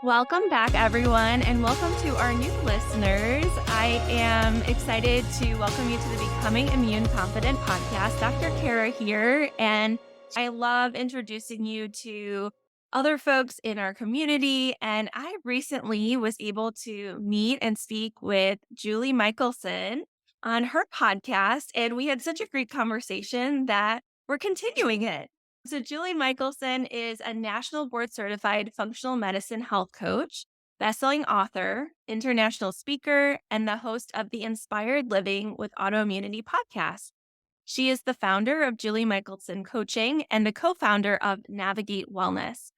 Welcome back, everyone, and welcome to our new listeners. I am excited to welcome you to the Becoming Immune Confident podcast. Dr. Kara here, and I love introducing you to other folks in our community. And I recently was able to meet and speak with Julie Michelson on her podcast, and we had such a great conversation that we're continuing it. So, Julie Michelson is a national board certified functional medicine health coach, bestselling author, international speaker, and the host of the Inspired Living with Autoimmunity podcast. She is the founder of Julie Michelson Coaching and a co founder of Navigate Wellness.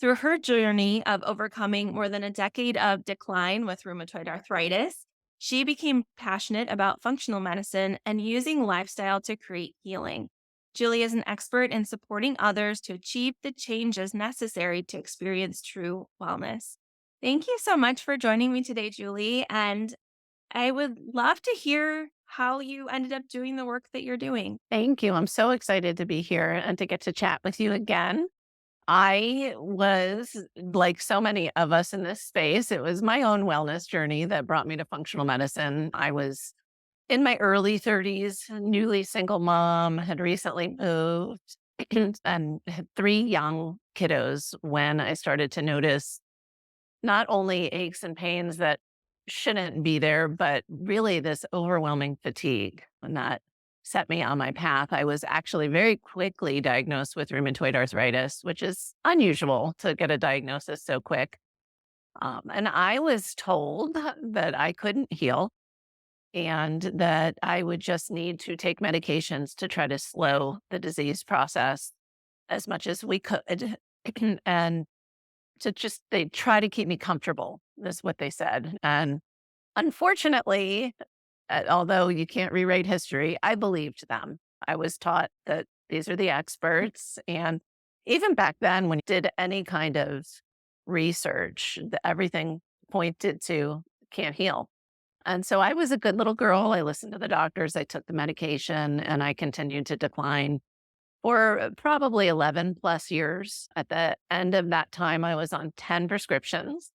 Through her journey of overcoming more than a decade of decline with rheumatoid arthritis, she became passionate about functional medicine and using lifestyle to create healing. Julie is an expert in supporting others to achieve the changes necessary to experience true wellness. Thank you so much for joining me today, Julie. And I would love to hear how you ended up doing the work that you're doing. Thank you. I'm so excited to be here and to get to chat with you again. I was, like so many of us in this space, it was my own wellness journey that brought me to functional medicine. I was in my early 30s, newly single mom, had recently moved, and had three young kiddos when I started to notice not only aches and pains that shouldn't be there, but really this overwhelming fatigue. And that set me on my path. I was actually very quickly diagnosed with rheumatoid arthritis, which is unusual to get a diagnosis so quick. And I was told that I couldn't heal and that I would just need to take medications to try to slow the disease process as much as we could. And they try to keep me comfortable, is what they said. And unfortunately, although you can't rewrite history, I believed them. I was taught that these are the experts. And even back then, when you did any kind of research, everything pointed to can't heal. And so I was a good little girl. I listened to the doctors, I took the medication, and I continued to decline for probably 11 plus years. At the end of that time, I was on 10 prescriptions,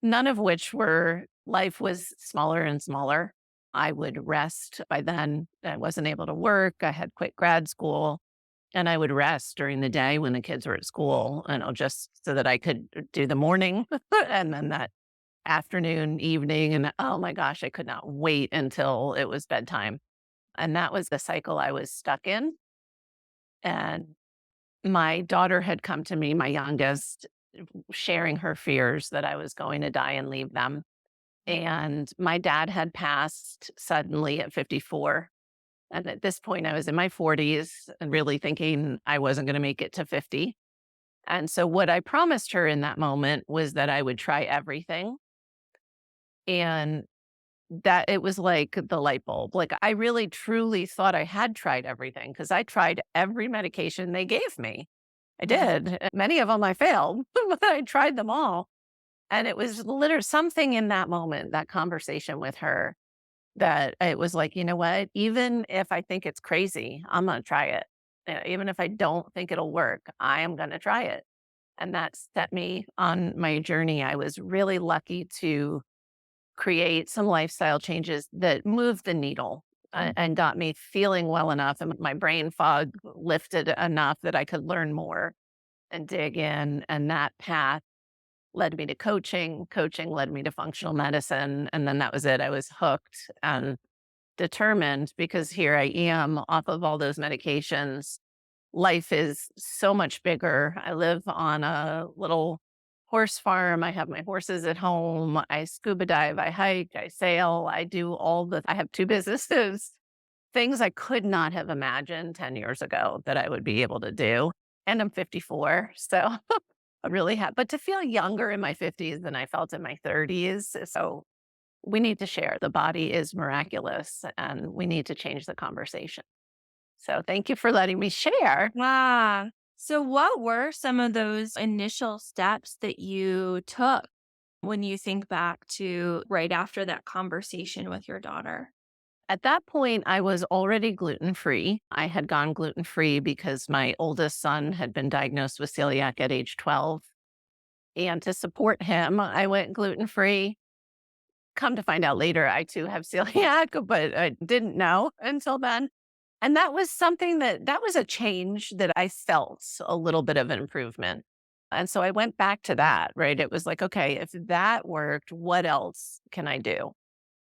none of which were, life was smaller and smaller. I would rest. By then, I wasn't able to work. I had quit grad school, and I would rest during the day when the kids were at school, just so that I could do the morning and then that afternoon, evening. And oh my gosh, I could not wait until it was bedtime. And that was the cycle I was stuck in. And my daughter had come to me, my youngest, sharing her fears that I was going to die and leave them. And my dad had passed suddenly at 54. And at this point, I was in my 40s and really thinking I wasn't going to make it to 50. And so, what I promised her in that moment was that I would try everything. And that it was like the light bulb. Like, I really truly thought I had tried everything because I tried every medication they gave me. I did. Many of them I failed, but I tried them all. And it was literally something in that moment, that conversation with her, that it was like, you know what? Even if I think it's crazy, I'm going to try it. Even if I don't think it'll work, I am going to try it. And that set me on my journey. I was really lucky to create some lifestyle changes that moved the needle and got me feeling well enough. And my brain fog lifted enough that I could learn more and dig in. And that path led me to coaching. Coaching led me to functional medicine. And then that was it. I was hooked and determined because here I am off of all those medications. Life is so much bigger. I live on a little horse farm. I have my horses at home. I scuba dive, I hike, I sail, I have two businesses, things I could not have imagined 10 years ago that I would be able to do. And I'm 54. So I really have, but to feel younger in my 50s than I felt in my 30s. So we need to share. The body is miraculous and we need to change the conversation. So thank you for letting me share. Wow. So, what were some of those initial steps that you took when you think back to right after that conversation with your daughter? At that point, I was already gluten-free. I had gone gluten-free because my oldest son had been diagnosed with celiac at age 12. And to support him, I went gluten free. Come to find out later, I too have celiac, but I didn't know until then. And that was something that was a change that I felt a little bit of an improvement. And so I went back to that, right? It was like, okay, if that worked, what else can I do?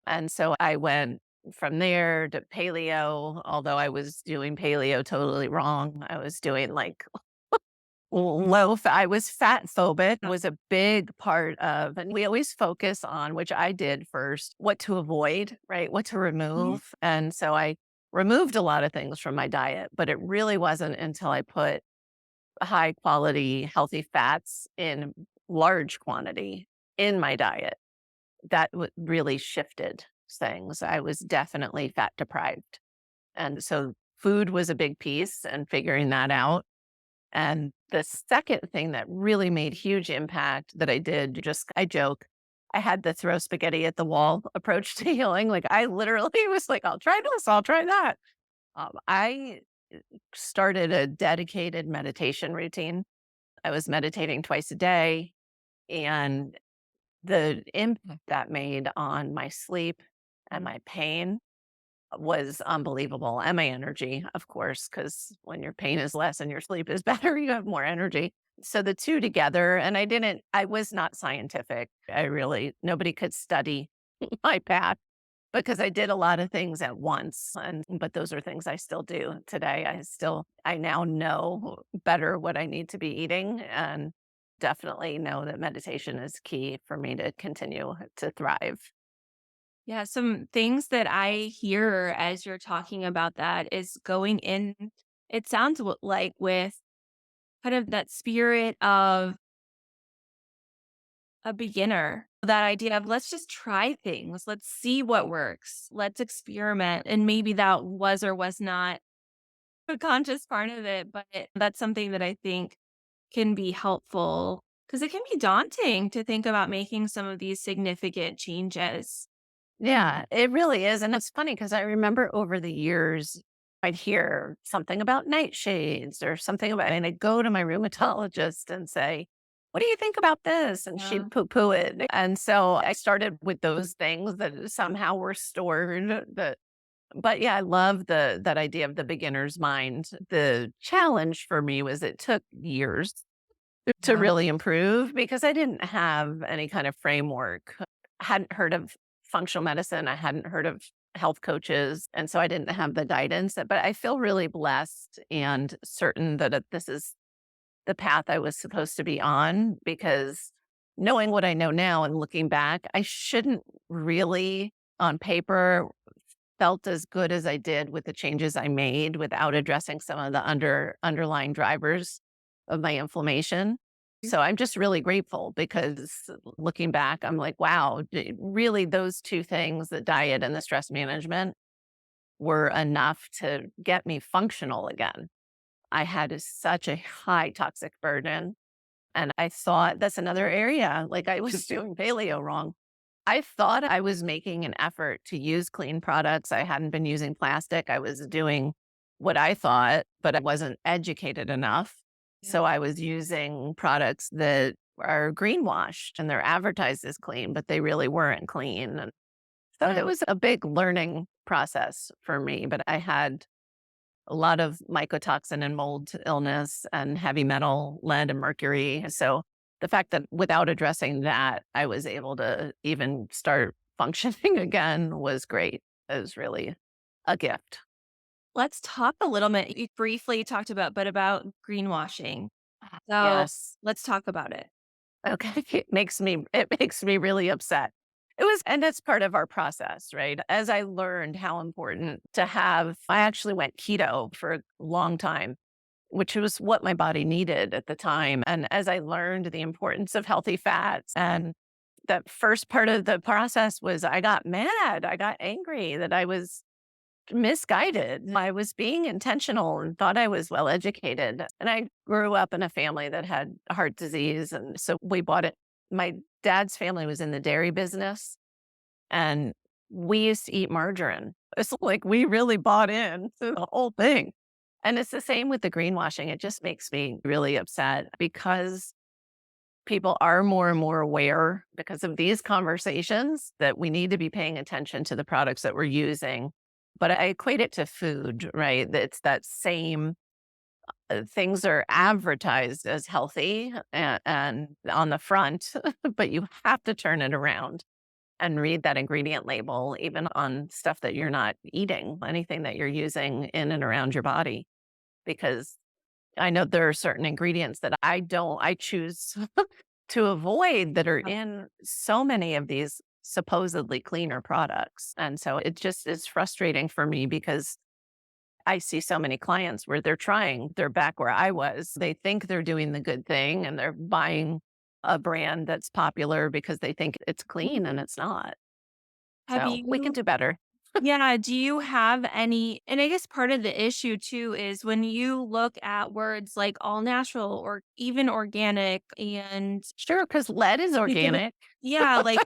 And so I went from there to paleo, although I was doing paleo totally wrong. I was doing like low fat. I was fat phobic was a big part of, and we always focus on, which I did first, what to avoid, right? What to Mhm. remove. And so I removed a lot of things from my diet, but it really wasn't until I put high quality, healthy fats in large quantity in my diet that really shifted things. I was definitely fat deprived. And so food was a big piece and figuring that out. And the second thing that really made huge impact that I did, just I joke, I had the throw spaghetti at the wall approach to healing. Like I literally was like, I'll try this, I'll try that. I started a dedicated meditation routine. I was meditating twice a day, and the impact that made on my sleep and my pain was unbelievable, and my energy, of course, because when your pain is less and your sleep is better, you have more energy. So the 2 together, and I was not scientific. I really nobody could study my path because I did a lot of things at once, but those are things I still do today. I now know better what I need to be eating, and definitely know that meditation is key for me to continue to thrive. Yeah, some things that I hear as you're talking about that is going in, it sounds like with kind of that spirit of a beginner, that idea of let's just try things, let's see what works, let's experiment. And maybe that was or was not a conscious part of it, but that's something that I think can be helpful because it can be daunting to think about making some of these significant changes. Yeah, it really is, and it's funny because I remember over the years, I'd hear something about nightshades or something about and I'd go to my rheumatologist and say, "What do you think about this?" And Yeah. she'd poo-poo it, and so I started with those things that somehow were stored that but yeah, I love that idea of the beginner's mind. The challenge for me was it took years to Yeah. really improve because I didn't have any kind of framework. Hadn't heard of functional medicine. I hadn't heard of health coaches. And so I didn't have the guidance. But I feel really blessed and certain that this is the path I was supposed to be on because knowing what I know now and looking back, I shouldn't really on paper felt as good as I did with the changes I made without addressing some of the underlying drivers of my inflammation. So I'm just really grateful because looking back, I'm like, wow, really those two things, the diet and the stress management, were enough to get me functional again. I had such a high toxic burden. And I thought that's another area, like I was doing paleo wrong. I thought I was making an effort to use clean products. I hadn't been using plastic. I was doing what I thought, but I wasn't educated enough. Yeah. So I was using products that are greenwashed and they're advertised as clean, but they really weren't clean. And so it Yeah. was a big learning process for me. But I had a lot of mycotoxin and mold illness and heavy metal, lead and mercury. So the fact that without addressing that, I was able to even start functioning again was great. It was really a gift. Let's talk a little bit. You briefly talked about greenwashing. So Yes. let's talk about it. Okay. It makes me really upset. It was, and that's part of our process, right? As I learned how important to have, I actually went keto for a long time, which was what my body needed at the time. And as I learned the importance of healthy fats, and that first part of the process was I got mad, I got angry that I was misguided. I was being intentional and thought I was well educated. And I grew up in a family that had heart disease. And so we bought it. My dad's family was in the dairy business and we used to eat margarine. It's like we really bought in to the whole thing. And it's the same with the greenwashing. It just makes me really upset because people are more and more aware because of these conversations that we need to be paying attention to the products that we're using. But I equate it to food, right? It's that same things are advertised as healthy and on the front, but you have to turn it around and read that ingredient label, even on stuff that you're not eating, anything that you're using in and around your body. Because I know there are certain ingredients that I choose to avoid that are in so many of these supposedly cleaner products. And so it just is frustrating for me because I see so many clients where they're back where I was. They think they're doing the good thing and they're buying a brand that's popular because they think it's clean and it's not. Have So we can you do better. Yeah, do you have any, and I guess part of the issue too is when you look at words like all natural or even organic and Sure, because lead is organic. yeah, like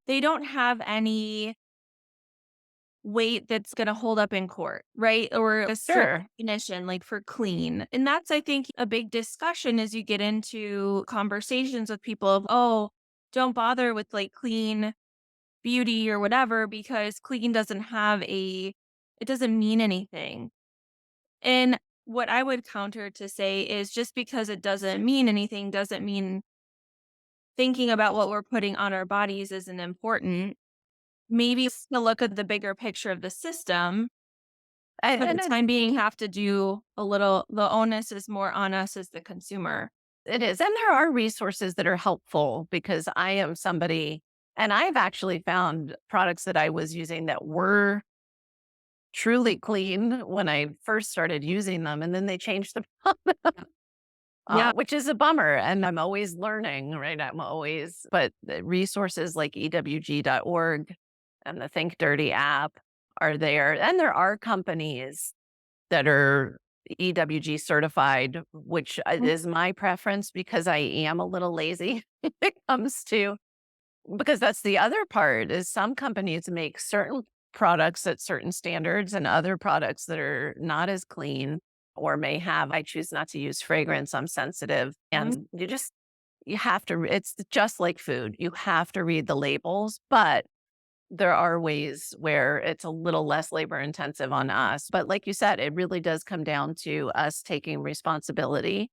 they don't have any weight that's going to hold up in court, right? Or a strict Sure. definition like for clean. And that's, I think, a big discussion as you get into conversations with people of, oh, don't bother with like clean beauty or whatever because clean doesn't have it doesn't mean anything. And what I would counter to say is just because it doesn't mean anything doesn't mean thinking about what we're putting on our bodies isn't important. Maybe to look at the bigger picture of the system. For the And time being, have to do a little, the onus is more on us as the consumer. it is. And there are resources that are helpful because I am somebody, and I've actually found products that I was using that were truly clean when I first started using them. And then they changed the Yeah. which is a bummer. And I'm always learning, right? But the resources like EWG.org and the Think Dirty app are there. And there are companies that are EWG certified, which Mhm. is my preference because I am a little lazy when it comes to, because that's the other part is some companies make certain products at certain standards and other products that are not as clean or may have, I choose not to use fragrance. I'm sensitive. And you have to, it's just like food. You have to read the labels, but there are ways where it's a little less labor intensive on us. But like you said, it really does come down to us taking responsibility.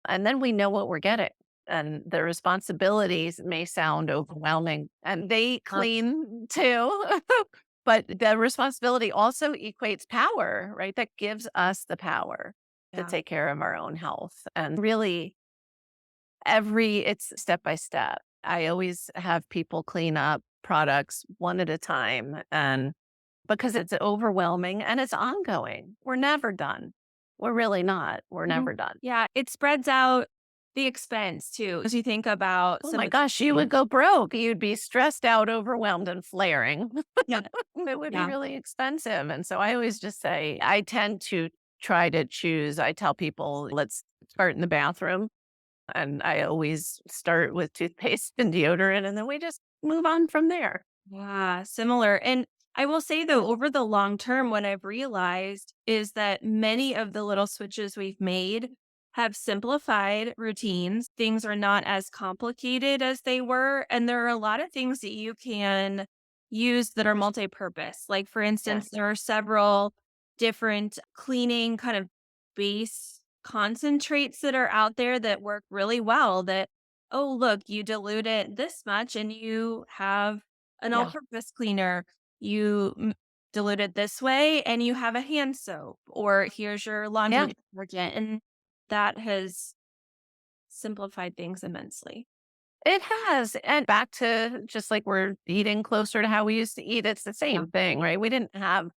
And then we know what we're getting. And the responsibilities may sound overwhelming and they clean too. But the responsibility also equates power, right? That gives us the power to Yeah. take care of our own health. And really, it's step by step. I always have people clean up products one at a time. And because it's overwhelming and it's ongoing, we're never done. We're really not. We're Mhm. never done. Yeah, it spreads out the expense too, as you think about Oh some my of the gosh, you would things. go broke. You'd be stressed out, overwhelmed, and flaring. Yeah, It would be yeah. really expensive. And so I always just say, I tend to try to choose. I tell people, let's start in the bathroom. And I always start with toothpaste and deodorant, and then we just move on from there. Yeah, similar. And I will say though, over the long term, what I've realized is that many of the little switches we've made have simplified routines. Things are not as complicated as they were. And there are a lot of things that you can use that are multi purpose. Like, for instance, Yes. there are several different cleaning kind of base concentrates that are out there that work really well. That, oh, look, you dilute it this much and you have an Yeah. all-purpose cleaner, you dilute it this way and you have a hand soap, or here's your Yeah. laundry detergent, and that has simplified things immensely. It has. And back to just like we're eating closer to how we used to eat, it's the Yeah. same thing, right? We didn't have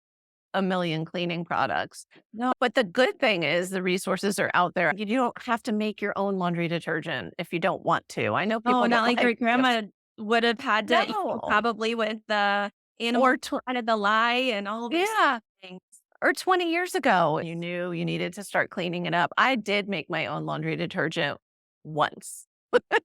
a million cleaning products. No. But the good thing is the resources are out there. You don't have to make your own laundry detergent if you don't want to. I know No, people not don't like like your grandma would have had to, no. probably with the animal Or out of the lye and all of these yeah. things. Or 20 years ago, you knew you needed to start cleaning it up. I did make my own laundry detergent once.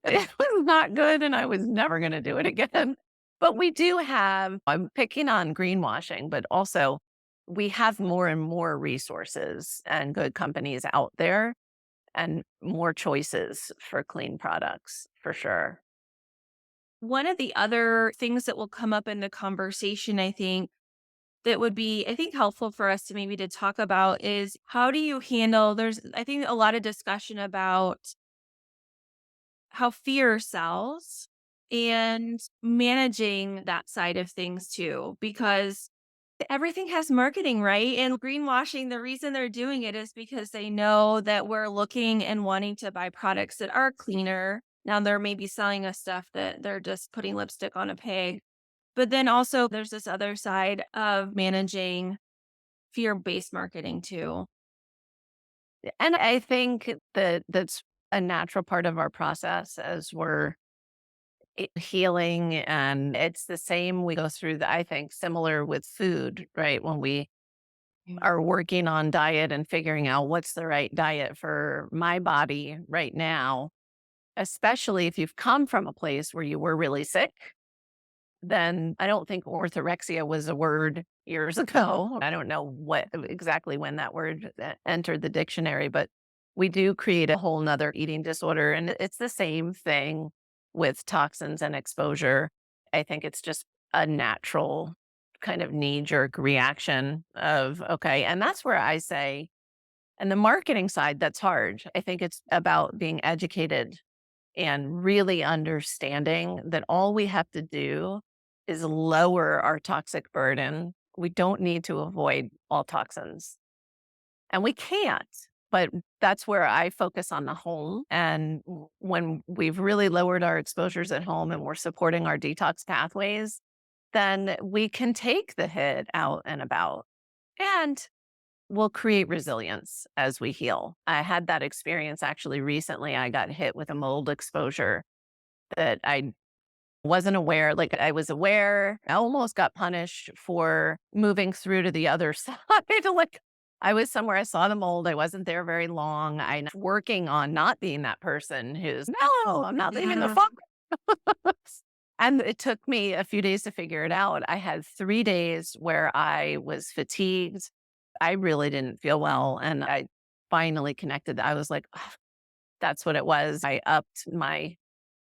It was not good, and I was never gonna do it again. But we do have I'm picking on greenwashing, but also we have more and more resources and good companies out there. and more choices for clean products for sure. One of the other things that will come up in the conversation, I think, that would be, I think, helpful for us to maybe to talk about is how do you handle there's I think a lot of discussion about how fear sells and managing that side of things too, because everything has marketing, right? And greenwashing, the reason they're doing it is because they know that we're looking and wanting to buy products that are cleaner. Now, they're maybe selling us stuff that they're just putting lipstick on a pig. But then also, there's this other side of managing fear based marketing too. And I think that that's a natural part of our process as we're healing. And it's the same we go through, I think, similar with food, right? When we Yeah. are working on diet and figuring out what's the right diet for my body right now, especially if you've come from a place where you were really sick, then I don't think orthorexia was a word years ago. I don't know what exactly when that word entered the dictionary, but we do create a whole nother eating disorder. And it's the same thing with toxins and exposure. I think it's just a natural kind of knee jerk reaction of, okay. And that's where I say, and the marketing side, that's hard. I think it's about being educated and really understanding that all we have to do is lower our toxic burden. We don't need to avoid all toxins, and we can't. But that's where I focus on the home. And when we've really lowered our exposures at home and we're supporting our detox pathways, then we can take the hit out and about. And we'll create resilience as we heal. I had that experience actually recently. I got hit with a mold exposure that I wasn't aware. Like I was aware, I almost got punished for moving through to the other side. Like I was somewhere, I saw the mold. I wasn't there very long. I'm working on not being that person who's, no, I'm not leaving the Yeah. farm. And it took me a few days to figure it out. I had 3 days where I was fatigued. I really didn't feel well. And I finally connected. I was like, "Ugh, that's what it was." I upped my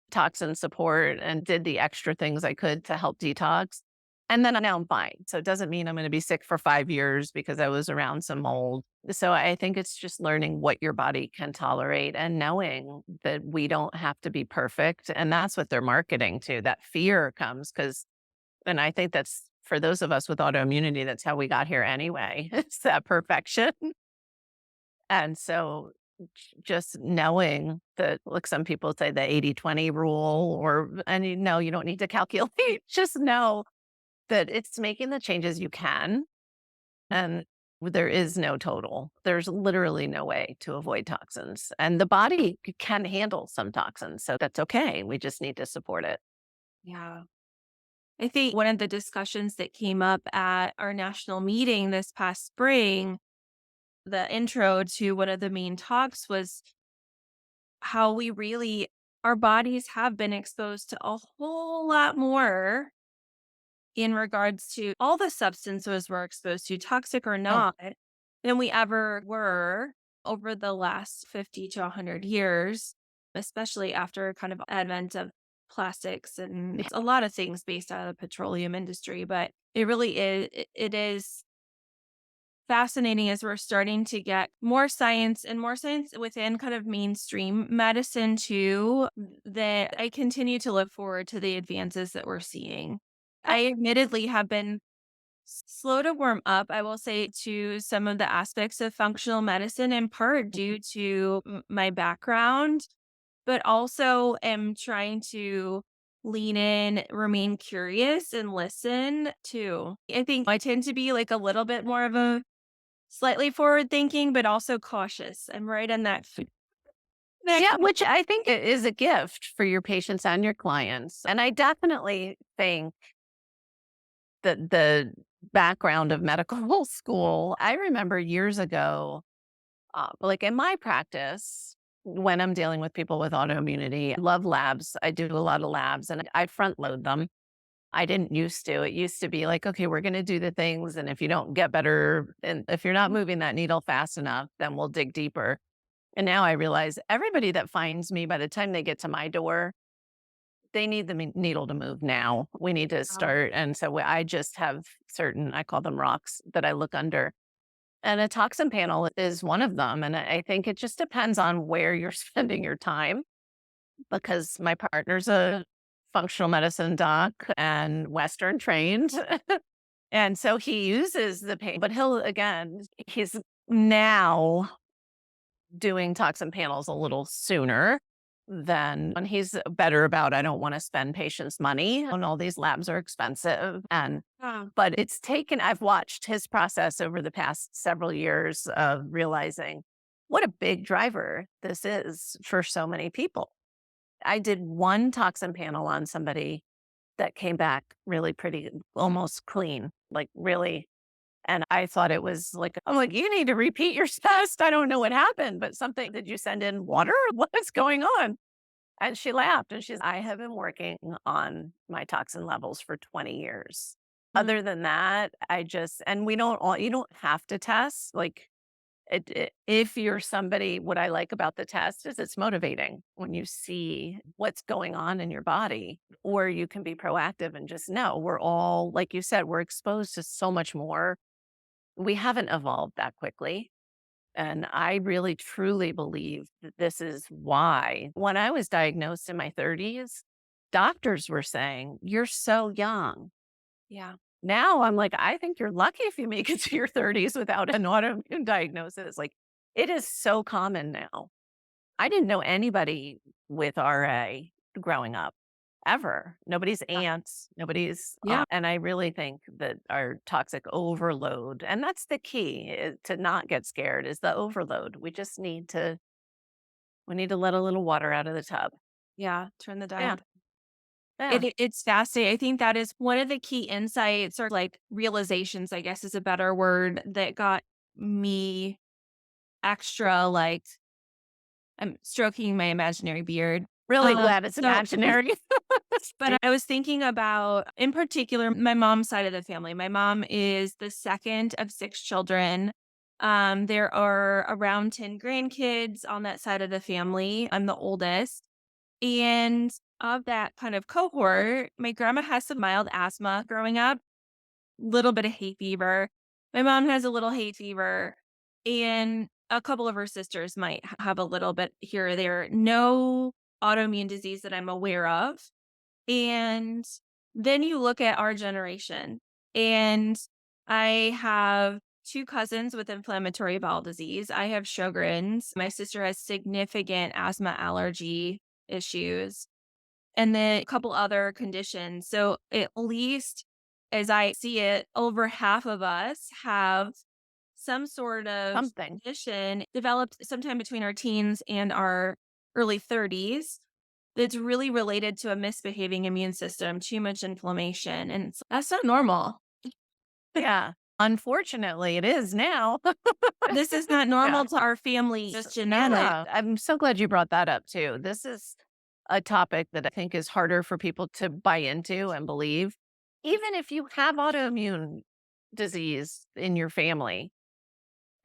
toxin support and did the extra things I could to help detox. And then now I'm fine. So it doesn't mean I'm going to be sick for 5 years because I was around some mold. So I think it's just learning what your body can tolerate and knowing that we don't have to be perfect. And that's what they're marketing to. That fear comes because, and I think that's for those of us with autoimmunity, that's how we got here anyway. It's that perfection. And so just knowing that, like some people say the 80-20 rule, or, and you know, you don't need to calculate, just know that it's making the changes you can. And there is no total. There's literally no way to avoid toxins. And the body can handle some toxins. So that's okay. We just need to support it. Yeah. I think one of the discussions that came up at our national meeting this past spring, the intro to one of the main talks was how we really, our bodies have been exposed to a whole lot more in regards to all the substances we're exposed to, toxic or Oh, not, than we ever were over the last 50 to 100 years, especially after kind of advent of plastics and yeah. a lot of things based out of the petroleum industry. But it really is, it is fascinating as we're starting to get more science within kind of mainstream medicine too, that I continue to look forward to the advances that we're seeing. I admittedly have been slow to warm up, I will say, to some of the aspects of functional medicine, in part due to my background, but also am trying to lean in, remain curious, and listen too. I think I tend to be like a little bit more of a slightly forward thinking, but also cautious. I'm right on that. Yeah, which I think is a gift for your patients and your clients. And I definitely think that the background of medical school, I remember years ago, like in my practice, when I'm dealing with people with autoimmunity, I love labs. I do a lot of labs and I front load them. I didn't used to. It used to be like, okay, we're going to do the things. And if you don't get better, and if you're not moving that needle fast enough, then we'll dig deeper. And now I realize everybody that finds me, by the time they get to my door, they need the needle to move now. We need to Wow. start. And so I just have certain, I call them rocks that I look under. And a toxin panel is one of them. And I think it just depends on where you're spending your time because my partner's a functional medicine doc and Western trained. And so he uses the pain, but he's now doing toxin panels a little sooner than when he's better about, I don't want to spend patients' money and all these labs are expensive. But I've watched his process over the past several years of realizing what a big driver this is for so many people. I did one toxin panel on somebody that came back really pretty, almost clean, like really. And I thought it was like, I'm like, you need to repeat your test. I don't know what happened, but did you send in water? What's going on? And she laughed and I have been working on my toxin levels for 20 years. Mm. Other than that, you don't have to test. Like, if you're somebody, what I like about the test is it's motivating when you see what's going on in your body, or you can be proactive and just know we're all, like you said, we're exposed to so much more. We haven't evolved that quickly. And I really truly believe that this is why when I was diagnosed in my 30s, doctors were saying, you're so young. Yeah. Now I'm like, I think you're lucky if you make it to your 30s without an autoimmune diagnosis. Like, it is so common now. I didn't know anybody with RA growing up ever. Nobody's aunts, Yeah. and I really think that our toxic overload, and that's the key to not get scared is the overload. We need to let a little water out of the tub. Yeah. Turn the Yeah. dial. Yeah. It's fascinating. I think that is one of the key insights or like realizations, I guess is a better word, that got me extra like I'm stroking my imaginary beard. Really glad it's So imaginary. but I was thinking about, in particular, my mom's side of the family. My mom is the second of 6 children. There are around 10 grandkids on that side of the family. I'm the oldest. And of that kind of cohort, my grandma has some mild asthma growing up, little bit of hay fever. My mom has a little hay fever, and a couple of her sisters might have a little bit here or there. No autoimmune disease that I'm aware of. And then you look at our generation, and I have 2 cousins with inflammatory bowel disease. I have Sjogren's. My sister has significant asthma allergy issues, and then a couple other conditions. So at least as I see it, over half of us have some sort of Something. condition developed sometime between our teens and our early 30s that's really related to a misbehaving immune system, too much inflammation. And that's not normal. Yeah. Unfortunately, it is now. This is not Yeah. normal to our family, just genetic. Yeah. I'm so glad you brought that up too. This is a topic that I think is harder for people to buy into and believe. Even if you have autoimmune disease in your family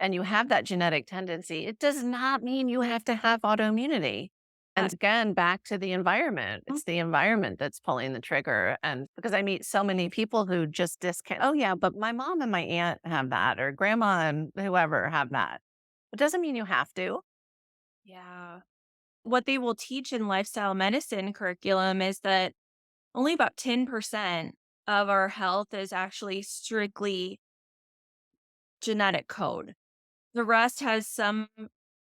and you have that genetic tendency, it does not mean you have to have autoimmunity. And again, back to the environment. It's the environment that's pulling the trigger. And because I meet so many people who just discount, oh, yeah, but my mom and my aunt have that, or grandma and whoever have that. It doesn't mean you have to. Yeah. What they will teach in lifestyle medicine curriculum is that only about 10% of our health is actually strictly genetic code. The rest has some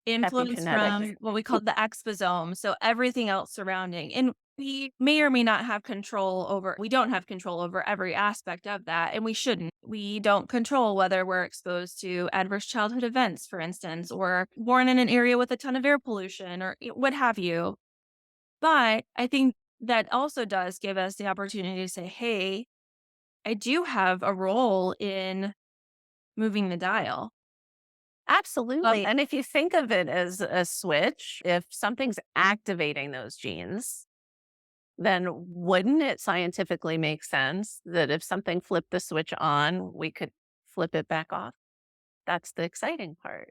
influence Epigenetics. from what we call the exposome, so everything else surrounding. And we may or may not have control over, we don't have control over every aspect of that, and we shouldn't. We don't control whether we're exposed to adverse childhood events, for instance, or born in an area with a ton of air pollution or what have you. But I think that also does give us the opportunity to say, hey, I do have a role in moving the dial. Absolutely. And if you think of it as a switch, if something's activating those genes, then wouldn't it scientifically make sense that if something flipped the switch on, we could flip it back off? That's the exciting part.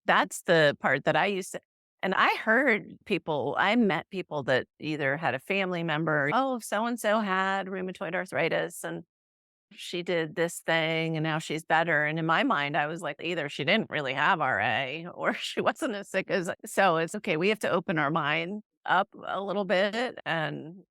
That's the part that I used to. And I met people that either had a family member, oh, so and so had rheumatoid arthritis and she did this thing and now she's better. And in my mind, I was like, either she didn't really have RA or she wasn't as sick as. So it's okay. We have to open our mind up a little bit. And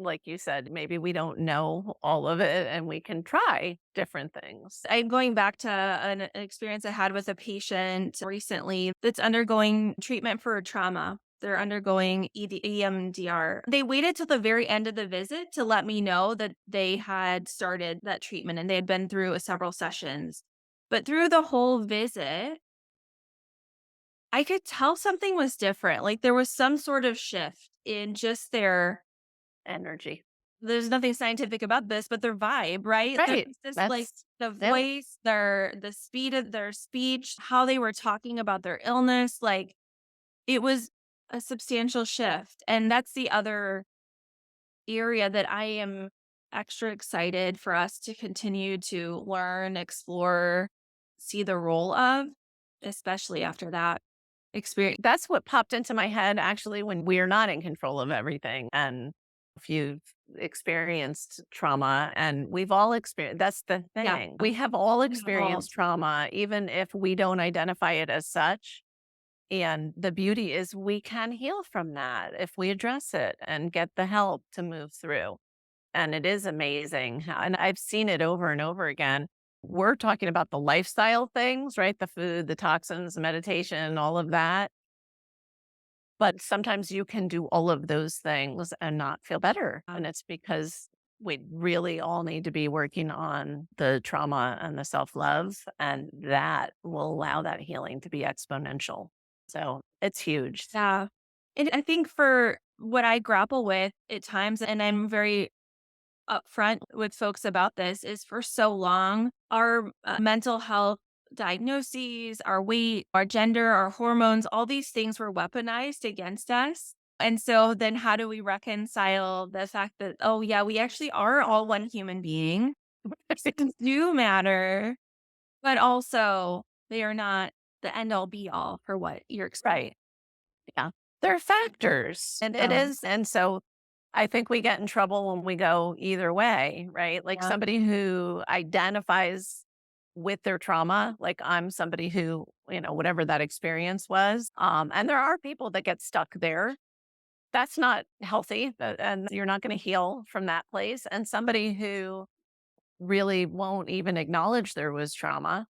like you said, maybe we don't know all of it and we can try different things. I'm going back to an experience I had with a patient recently that's undergoing treatment for trauma. They're undergoing EMDR. They waited till the very end of the visit to let me know that they had started that treatment and they had been through several sessions. But through the whole visit, I could tell something was different. Like there was some sort of shift in just Energy. there's nothing scientific about this, but their vibe, right? There's Right. this like That's, the yep. voice, the speed of their speech, how they were talking about their illness, like it was a substantial shift. And that's the other area that I am extra excited for us to continue to learn, explore, see the role of, especially after that experience. That's what popped into my head actually when we're not in control of everything. And if you've experienced trauma, and we've all experienced, that's the Yeah. thing. We have all We have all. experienced trauma, even if we don't identify it as such. And the beauty is we can heal from that if we address it and get the help to move through. And it is amazing. And I've seen it over and over again. We're talking about the lifestyle things, right? The food, the toxins, the meditation, all of that. But sometimes you can do all of those things and not feel better. And it's because we really all need to be working on the trauma and the self love. And that will allow that healing to be exponential. So it's huge. Yeah. And I think for what I grapple with at times, and I'm very upfront with folks about this, is for so long, our mental health diagnoses, our weight, our gender, our hormones, all these things were weaponized against us. And so then how do we reconcile the fact that, oh, yeah, we actually are all one human being? Symptoms do matter, but also they are not the end all be all for what you're experiencing. Right. Yeah. There are factors. And it Yeah. is. And so I think we get in trouble when we go either way, right? Like Yeah. somebody who identifies with their trauma, like I'm somebody who, whatever that experience was. And there are people that get stuck there. That's not healthy. And you're not going to heal from that place. And somebody who really won't even acknowledge there was trauma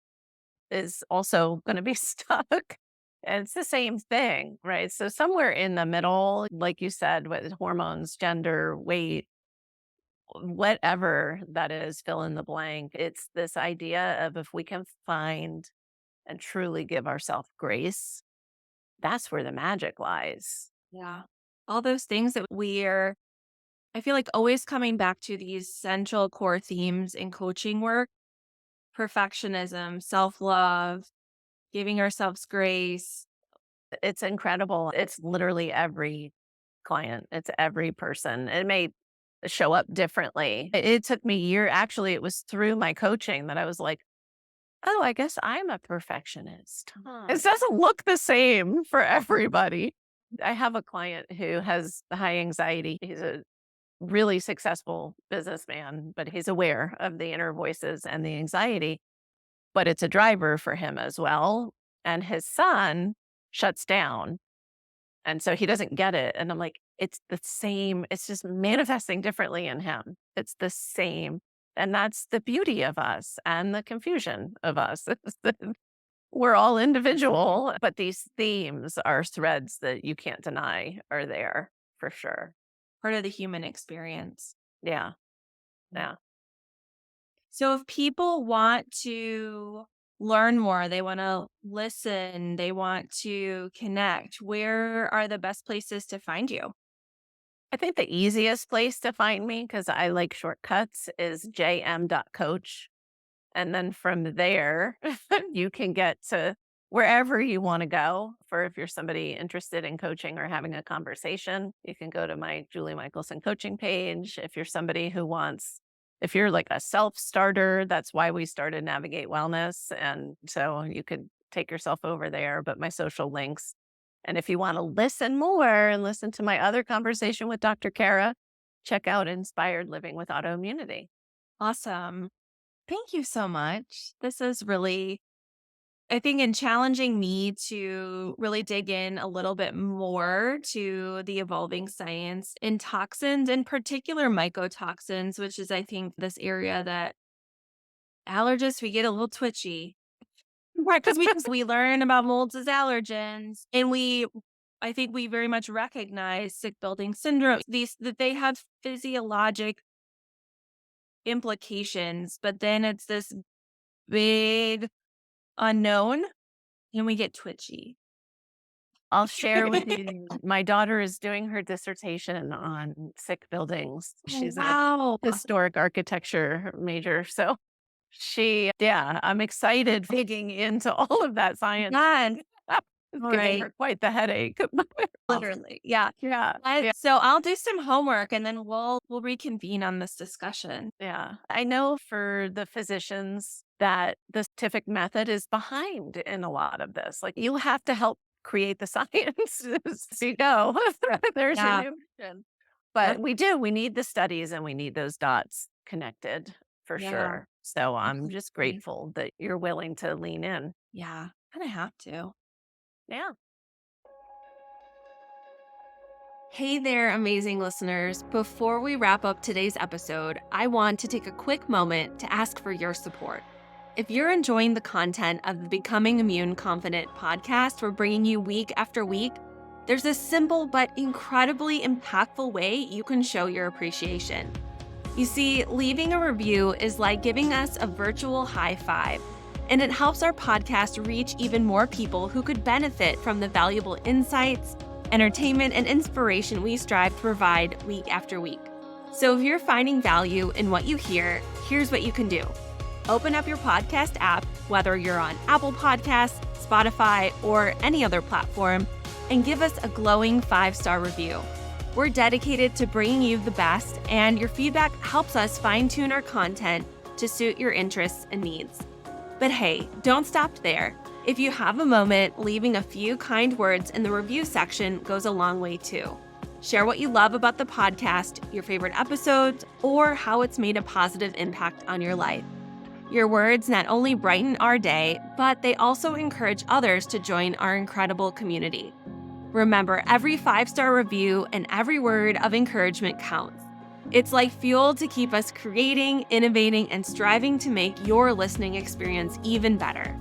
is also going to be stuck. And it's the same thing, right? So somewhere in the middle, like you said, with hormones, gender, weight, whatever that is, fill in the blank. It's this idea of if we can find and truly give ourselves grace, that's where the magic lies. Yeah. All those things that I feel like always coming back to these central core themes in coaching work: perfectionism, self love, giving ourselves grace. It's incredible. It's literally every client, it's every person. It may show up differently. It took me actually, it was through my coaching that I was like, oh, I guess I'm a perfectionist. It doesn't look the same for everybody. I have a client who has high anxiety. He's a really successful businessman, but he's aware of the inner voices and the anxiety, but it's a driver for him as well. And his son shuts down. And so he doesn't get it. And I'm like, it's the same. It's just manifesting differently in him. It's the same. And that's the beauty of us and the confusion of us. is that We're all individual, but these themes are threads that you can't deny are there for sure. Part of the human experience. Yeah. Yeah. So if people want to learn more, they want to listen, they want to connect, where are the best places to find you? I think the easiest place to find me, because I like shortcuts, is jm.coach. And then from there, you can get to wherever you want to go. For if you're somebody interested in coaching or having a conversation, you can go to my Julie Michelson coaching page. If you're somebody who if you're like a self starter, that's why we started Navigate Wellness. And so you could take yourself over there, but my social links And if you want to listen more and listen to my other conversation with Dr. Kara, check out Inspired Living with Autoimmunity. Awesome. Thank you so much. This is really, I think, in challenging me to really dig in a little bit more to the evolving science in toxins, in particular mycotoxins, which is, I think, this area that allergists, we get a little twitchy. Right, because we learn about molds as allergens, and I think we very much recognize sick building syndrome, that they have physiologic implications, but then it's this big unknown, and we get twitchy. I'll share with you. My daughter is doing her dissertation on sick buildings. She's a Wow. historic architecture major. So I'm excited digging into all of that science. God. It's All giving right. her quite the headache. Literally. Yeah. Yeah. So I'll do some homework and then we'll reconvene on this discussion. Yeah. I know for the physicians that the scientific method is behind in a lot of this. Like, you have to help create the science. So you go. There's Yeah. your new mission. But we need the studies and we need those dots connected for Yeah. sure. So I'm Absolutely. just grateful that you're willing to lean in. Yeah. Kind of have to. Yeah. Hey there, amazing listeners. Before we wrap up today's episode, I want to take a quick moment to ask for your support. If you're enjoying the content of the Becoming Immune Confident podcast we're bringing you week after week, there's a simple but incredibly impactful way you can show your appreciation. You see, leaving a review is like giving us a virtual high five, and it helps our podcast reach even more people who could benefit from the valuable insights, entertainment, and inspiration we strive to provide week after week. So if you're finding value in what you hear, here's what you can do. Open up your podcast app, whether you're on Apple Podcasts, Spotify, or any other platform, and give us a glowing 5-star review. We're dedicated to bringing you the best, and your feedback helps us fine-tune our content to suit your interests and needs. But hey, don't stop there. If you have a moment, leaving a few kind words in the review section goes a long way too. Share what you love about the podcast, your favorite episodes, or how it's made a positive impact on your life. Your words not only brighten our day, but they also encourage others to join our incredible community. Remember, every 5-star review and every word of encouragement counts. It's like fuel to keep us creating, innovating, and striving to make your listening experience even better.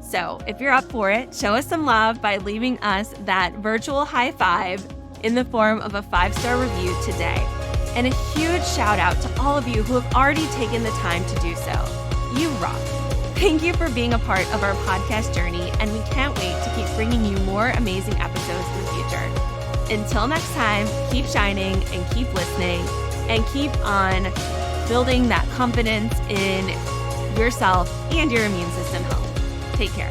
So, if you're up for it, show us some love by leaving us that virtual high five in the form of a 5-star review today. And a huge shout out to all of you who have already taken the time to do so. You rock. Thank you for being a part of our podcast journey, and we can't wait to keep bringing you more amazing episodes in the future. Until next time, keep shining and keep listening and keep on building that confidence in yourself and your immune system health. Take care.